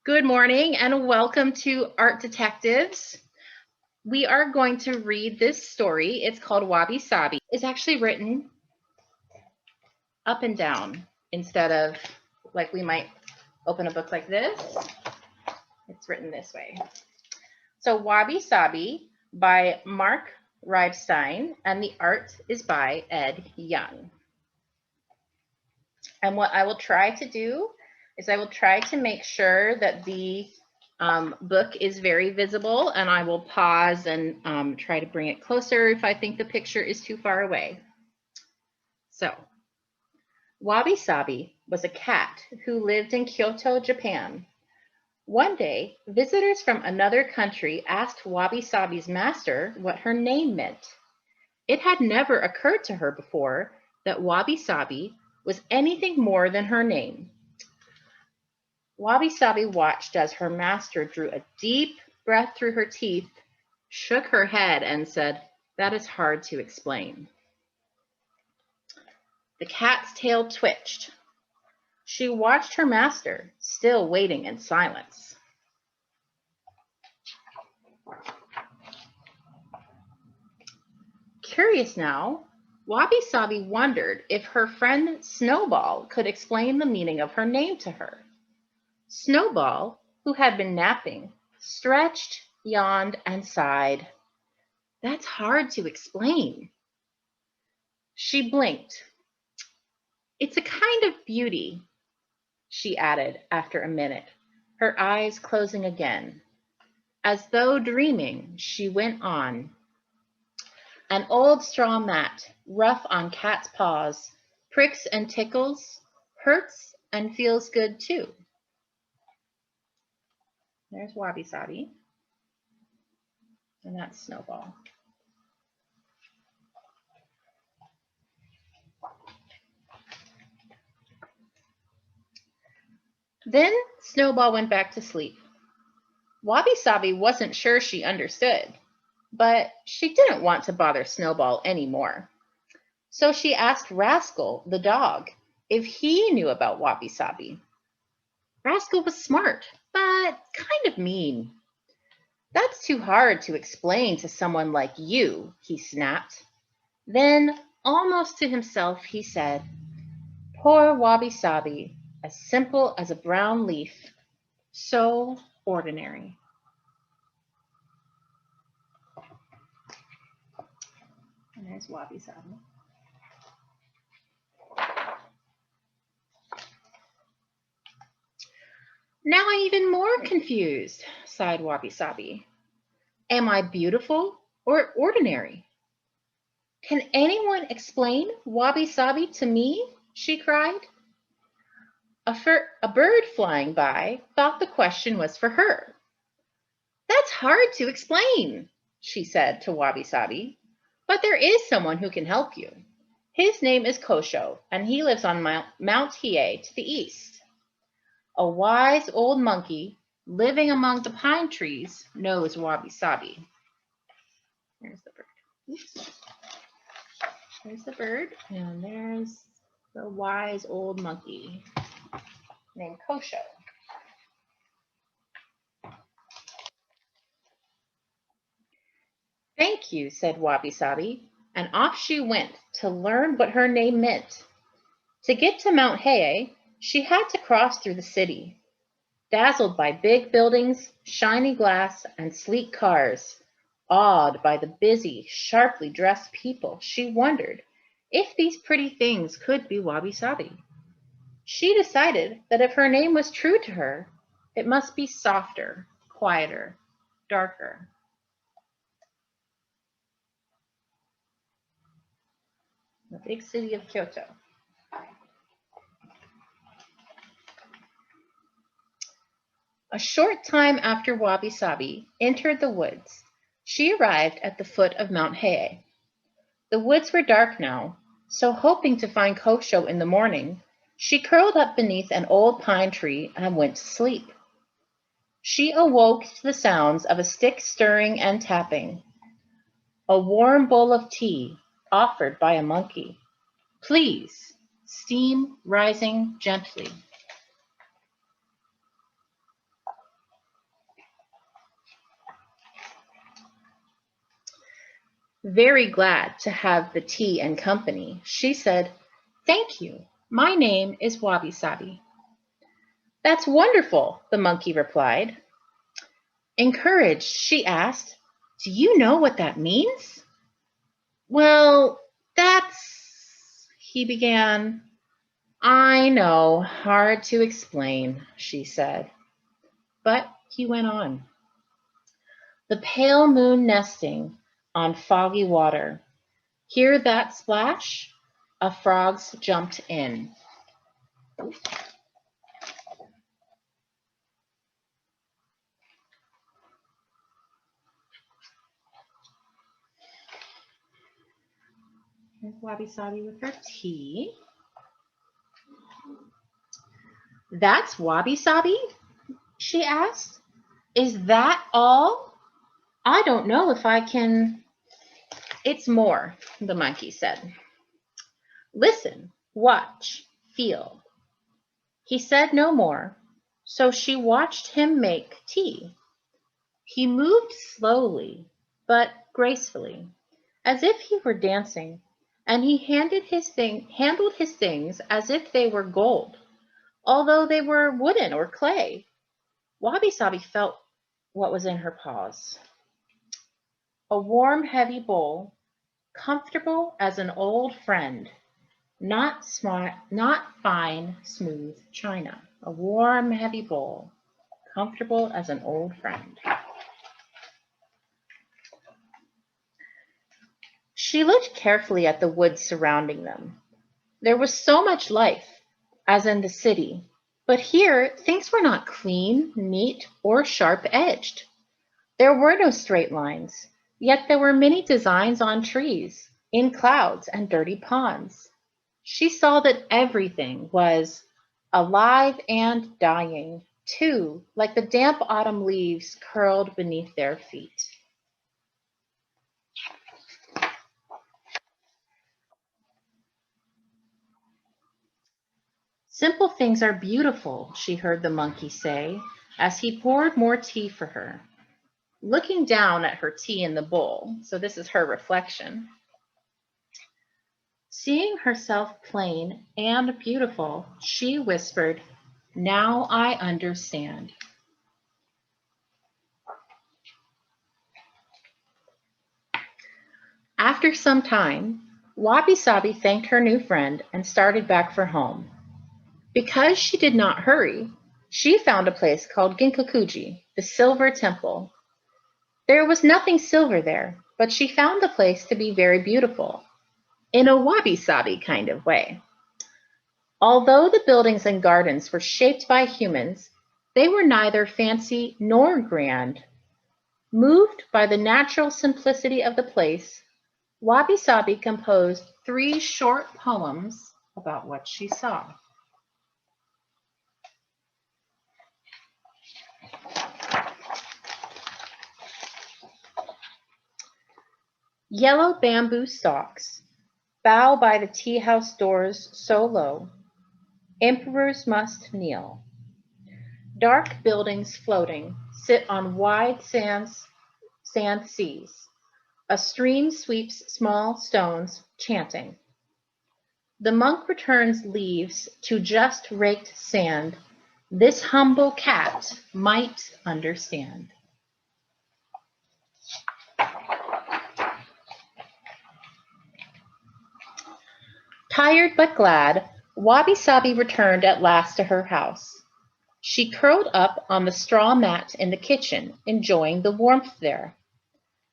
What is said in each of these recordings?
Good morning and welcome to Art Detectives. We are going to read this story. It's called Wabi Sabi. It's actually written up and down instead of like we might open a book like this. It's written this way. So Wabi Sabi by Mark Reibstein, and the art is by Ed Young. And what I will try to do is I will try to make sure that the book is very visible, and I will pause and try to bring it closer if I think the picture is too far away. So, Wabi Sabi was a cat who lived in Kyoto, Japan. One day, visitors from another country asked Wabi Sabi's master what her name meant. It had never occurred to her before that Wabi Sabi was anything more than her name. Wabi Sabi watched as her master drew a deep breath through her teeth, shook her head, and said, "That is hard to explain." The cat's tail twitched. She watched her master, still waiting in silence. Curious now, Wabi Sabi wondered if her friend Snowball could explain the meaning of her name to her. Snowball, who had been napping, stretched, yawned, and sighed. "That's hard to explain." She blinked. "It's a kind of beauty," she added after a minute, her eyes closing again. As though dreaming, she went on. "An old straw mat, rough on cat's paws, pricks and tickles, hurts and feels good too." There's Wabi Sabi. And that's Snowball. Then Snowball went back to sleep. Wabi Sabi wasn't sure she understood, but she didn't want to bother Snowball anymore. So she asked Rascal, the dog, if he knew about Wabi Sabi. Rascal was smart, but kind of mean. "That's too hard to explain to someone like you," he snapped. Then, almost to himself, he said, "Poor Wabi Sabi, as simple as a brown leaf, so ordinary." And there's Wabi Sabi. "Now I'm even more confused," sighed Wabi Sabi. "Am I beautiful or ordinary? Can anyone explain Wabi Sabi to me?" she cried. A bird flying by thought the question was for her. "That's hard to explain," she said to Wabi Sabi, "but there is someone who can help you. His name is Kosho, and he lives on Mount Hiei to the east. A wise old monkey living among the pine trees knows Wabi Sabi." There's the bird. Oops. There's the bird, and there's the wise old monkey named Kosho. "Thank you," said Wabi Sabi, and off she went to learn what her name meant. To get to Mount Hiei, she had to cross through the city. Dazzled by big buildings, shiny glass, and sleek cars, awed by the busy, sharply dressed people, she wondered if these pretty things could be Wabi Sabi. She decided that if her name was true to her, it must be softer, quieter, darker. The big city of Kyoto. A short time after Wabi Sabi entered the woods, she arrived at the foot of Mount Hiei. The woods were dark now, so hoping to find Kosho in the morning, she curled up beneath an old pine tree and went to sleep. She awoke to the sounds of a stick stirring and tapping. A warm bowl of tea offered by a monkey. "Please," steam rising gently. Very glad to have the tea and company, she said, "Thank you. My name is Wabi Sabi." "That's wonderful," the monkey replied. Encouraged, she asked, "Do you know what that means?" "Well, that's," he began. "I know, hard to explain," she said. But he went on. "The pale moon nesting on foggy water. Hear that splash? A frog's jumped in." Here's Wabi Sabi with her tea. "That's Wabi Sabi?" she asked. "Is that all? I don't know if I can." "It's more," the monkey said. "Listen, watch, feel." He said no more, so she watched him make tea. He moved slowly, but gracefully, as if he were dancing, and he handled his things as if they were gold, although they were wooden or clay. Wabi Sabi felt what was in her paws. A warm, heavy bowl, comfortable as an old friend, not fine, smooth china. A warm, heavy bowl, comfortable as an old friend. She looked carefully at the woods surrounding them. There was so much life, as in the city, but here things were not clean, neat, or sharp-edged. There were no straight lines, yet there were many designs on trees, in clouds, and dirty ponds. She saw that everything was alive and dying, too, like the damp autumn leaves curled beneath their feet. "Simple things are beautiful," she heard the monkey say as he poured more tea for her. Looking down at her tea in the bowl, so this is her reflection. Seeing herself plain and beautiful, she whispered, "Now I understand." After some time, Wabi Sabi thanked her new friend and started back for home. Because she did not hurry, she found a place called Ginkakuji, the Silver Temple. There was nothing silver there, but she found the place to be very beautiful, in a wabi-sabi kind of way. Although the buildings and gardens were shaped by humans, they were neither fancy nor grand. Moved by the natural simplicity of the place, Wabi-sabi composed 3 short poems about what she saw. Yellow bamboo stalks bow by the tea house doors so low, emperors must kneel. Dark buildings floating sit on wide sand seas. A stream sweeps small stones, chanting. The monk returns leaves to just raked sand. This humble cat might understand. Tired but glad, Wabi Sabi returned at last to her house. She curled up on the straw mat in the kitchen, enjoying the warmth there.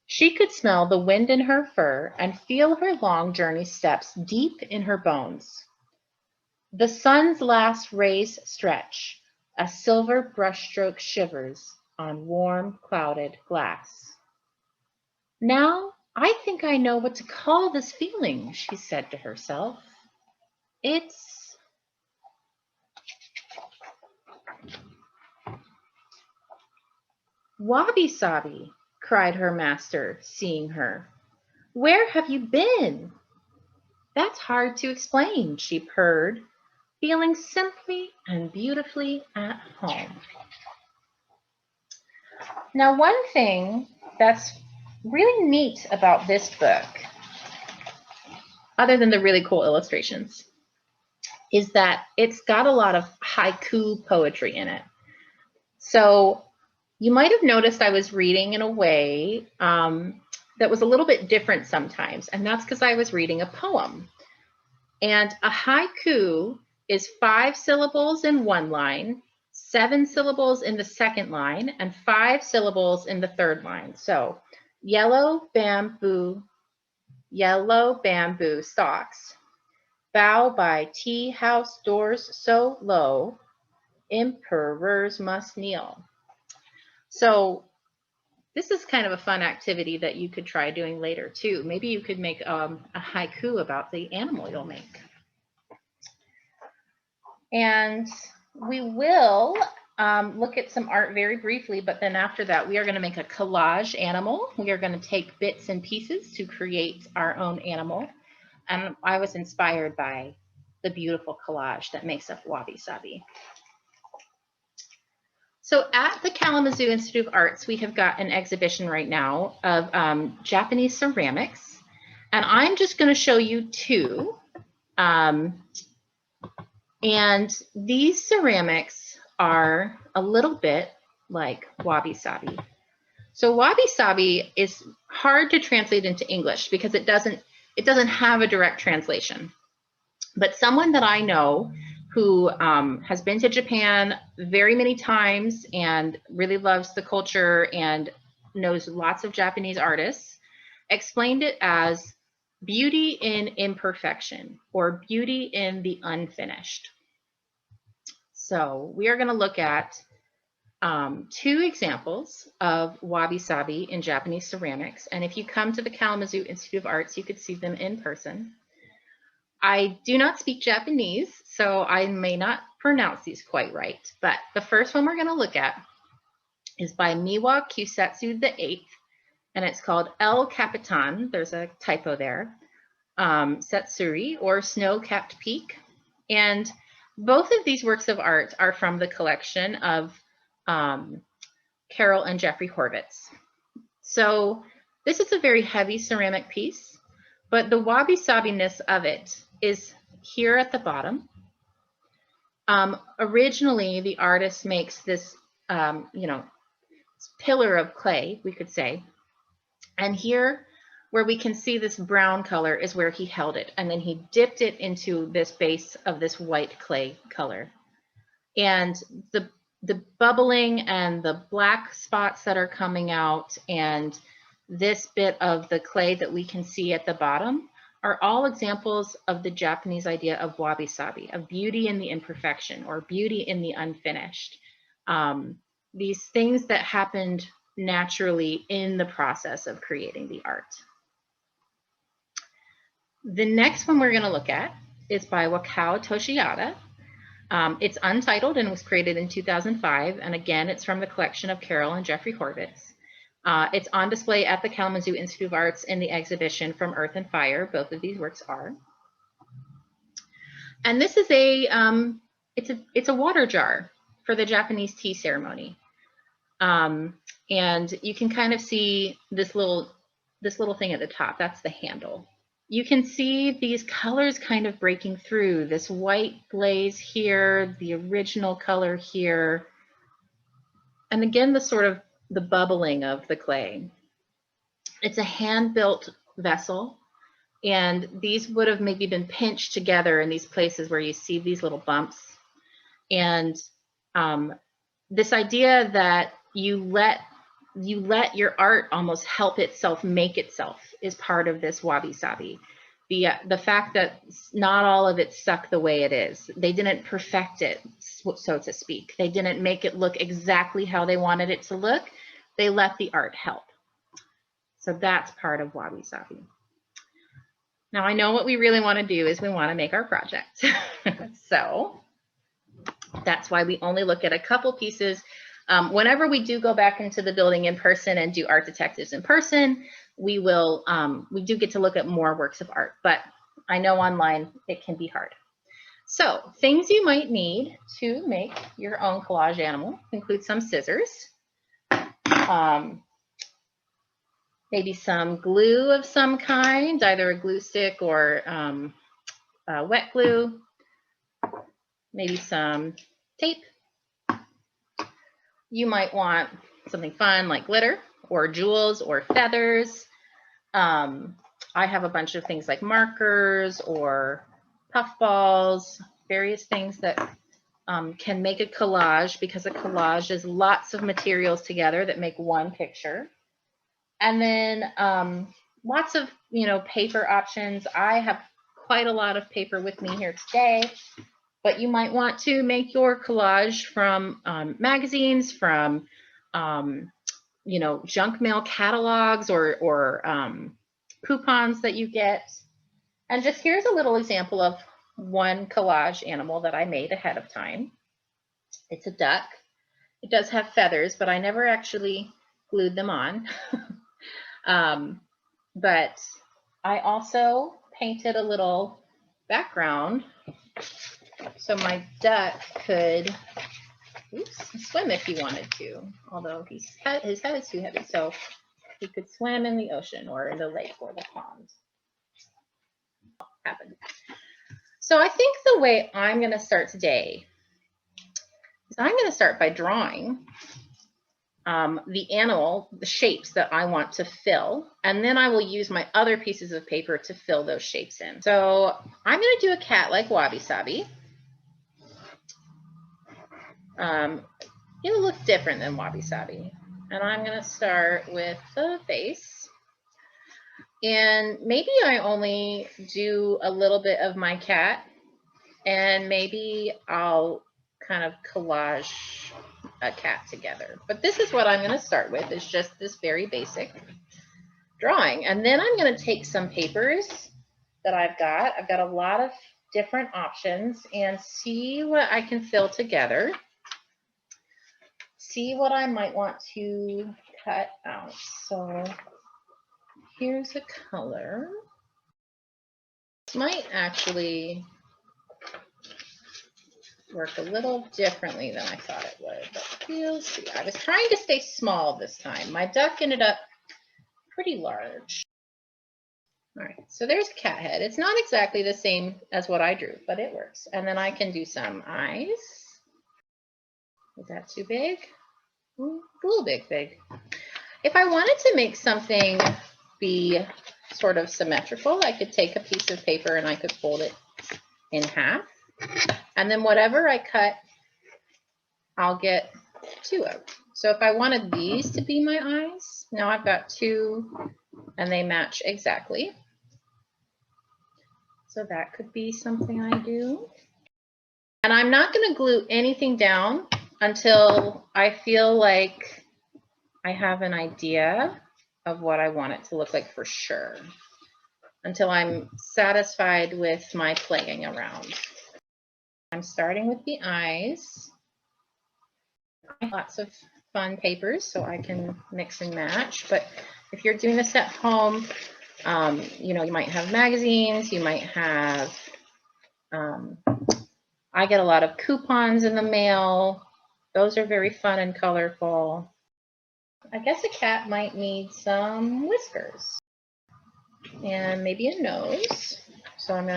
She could smell the wind in her fur and feel her long journey steps deep in her bones. The sun's last rays stretch, a silver brushstroke shivers on warm, clouded glass. "Now I think I know what to call this feeling," she said to herself. "It's..." "Wabi Sabi," cried her master, seeing her. "Where have you been?" "That's hard to explain," she purred, feeling simply and beautifully at home. Now, one thing that's really neat about this book, other than the really cool illustrations, is that it's got a lot of haiku poetry in it. So you might have noticed I was reading in a way that was a little bit different sometimes, and that's because I was reading a poem. And a haiku is 5 syllables in one line, 7 syllables in the second line, and 5 syllables in the third line. So yellow bamboo stalks, bow by tea house doors so low, emperors must kneel. So this is kind of a fun activity that you could try doing later too. Maybe you could make a haiku about the animal you'll make. And we will look at some art very briefly, but then after that, we are going to make a collage animal. We are going to take bits and pieces to create our own animal. And I was inspired by the beautiful collage that makes up Wabi Sabi. So at the Kalamazoo Institute of Arts, we have got an exhibition right now of Japanese ceramics. And I'm just going to show you 2. And these ceramics are a little bit like Wabi Sabi. So Wabi Sabi is hard to translate into English because it doesn't have a direct translation. But someone that I know who has been to Japan very many times and really loves the culture and knows lots of Japanese artists explained it as beauty in imperfection, or beauty in the unfinished. So we are going to look at 2 examples of Wabi Sabi in Japanese ceramics. And if you come to the Kalamazoo Institute of Arts, you could see them in person. I do not speak Japanese, so I may not pronounce these quite right. But the first one we're going to look at is by Miwa Kusetsu VIII, and it's called El Capitan. There's a typo there. Setsuri, or Snow-Capped Peak. And both of these works of art are from the collection of Carol and Jeffrey Horvitz. So this is a very heavy ceramic piece, but the wabi-sabi-ness of it is here at the bottom. Originally, the artist makes this, pillar of clay, we could say. And here, where we can see this brown color is where he held it. And then he dipped it into this base of this white clay color. And the bubbling and the black spots that are coming out and this bit of the clay that we can see at the bottom are all examples of the Japanese idea of wabi-sabi, of beauty in the imperfection, or beauty in the unfinished. These things that happened naturally in the process of creating the art. The next one we're going to look at is by Wakao Toshiyada. It's untitled and was created in 2005. And again, it's from the collection of Carol and Jeffrey Horvitz. It's on display at the Kalamazoo Institute of Arts in the exhibition From Earth and Fire. Both of these works are. And this is it's a water jar for the Japanese tea ceremony. And you can kind of see this little thing at the top. That's the handle. You can see these colors kind of breaking through, this white glaze here, the original color here, and again, the bubbling of the clay. It's a hand-built vessel, and these would have maybe been pinched together in these places where you see these little bumps. And this idea that you let your art almost help itself make itself is part of this wabi-sabi. The fact that not all of it stuck the way it is. They didn't perfect it, so to speak. They didn't make it look exactly how they wanted it to look. They let the art help. So that's part of wabi-sabi. Now I know what we really want to do is we want to make our project. So that's why we only look at a couple pieces. Whenever we do go back into the building in person and do art detectives in person, we do get to look at more works of art, but I know online it can be hard. So things you might need to make your own collage animal include some scissors, maybe some glue of some kind, either a glue stick or wet glue, maybe some tape. You might want something fun like glitter or jewels or feathers. I have a bunch of things like markers or puff balls, various things that can make a collage, because a collage is lots of materials together that make one picture. And then lots of, paper options. I have quite a lot of paper with me here today, but you might want to make your collage from magazines, from, junk mail catalogs or coupons that you get. And just here's a little example of one collage animal that I made ahead of time. It's a duck. It does have feathers, but I never actually glued them on. But I also painted a little background so my duck could swim if he wanted to, although his head is too heavy, so he could swim in the ocean or in the lake or the pond. Happened. So I think the way I'm going to start today is I'm going to start by drawing the animal, the shapes that I want to fill, and then I will use my other pieces of paper to fill those shapes in. So I'm going to do a cat like Wabi Sabi. It'll look different than Wabi Sabi. And I'm going to start with the face. And maybe I only do a little bit of my cat, and maybe I'll kind of collage a cat together. But this is what I'm going to start with, is just this very basic drawing. And then I'm going to take some papers that I've got. I've got a lot of different options, and see what I can fill together. See what I might want to cut out. So here's a color. This might actually work a little differently than I thought it would, but we'll see. I was trying to stay small this time. My duck ended up pretty large. All right, so there's a cat head. It's not exactly the same as what I drew, but it works. And then I can do some eyes. Is that too big? A little big. If I wanted to make something be sort of symmetrical, I could take a piece of paper and I could fold it in half. And then whatever I cut, I'll get two of. So if I wanted these to be my eyes, now I've got two and they match exactly. So that could be something I do. And I'm not going to glue anything down until I feel like I have an idea of what I want it to look like for sure, until I'm satisfied with my playing around. I'm starting with the eyes. I have lots of fun papers, so I can mix and match. But if you're doing this at home, you might have magazines, you might have, I get a lot of coupons in the mail. Those are very fun and colorful. I guess a cat might need some whiskers and maybe a nose. So I'm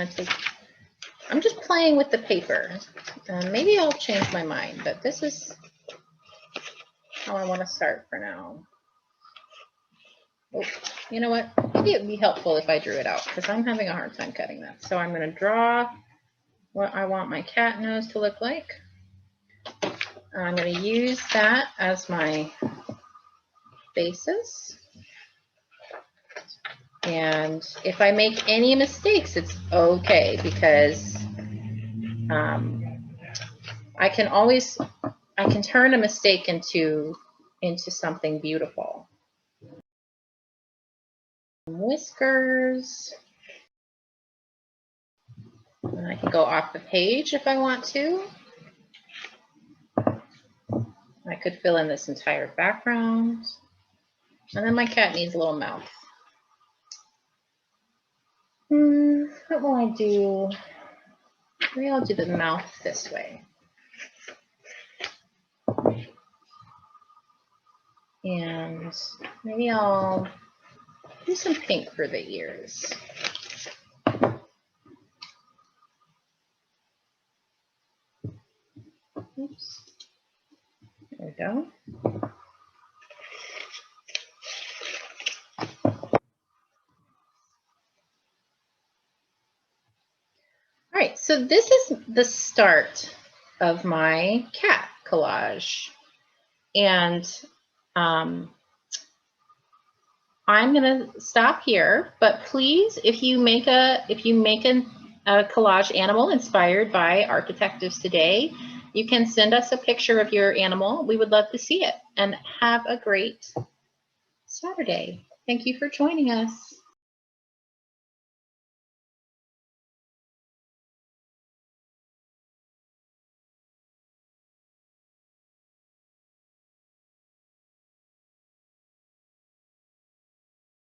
just playing with the paper. Maybe I'll change my mind, but this is how I want to start for now. Oh, you know what? Maybe it would be helpful if I drew it out, because I'm having a hard time cutting that. So I'm going to draw what I want my cat nose to look like. I'm going to use that as my basis. And if I make any mistakes, it's okay, because I can turn a mistake into something beautiful. Whiskers. And I can go off the page if I want to. I could fill in this entire background. And then my cat needs a little mouth. What will I do? Maybe I'll do the mouth this way. And maybe I'll Do some pink for the ears. Oops. There we go. All right, so this is the start of my cat collage. And I'm gonna stop here, but please, if you make a collage animal inspired by Architectives Today, you can send us a picture of your animal. We would love to see it. And have a great Saturday. Thank you for joining us.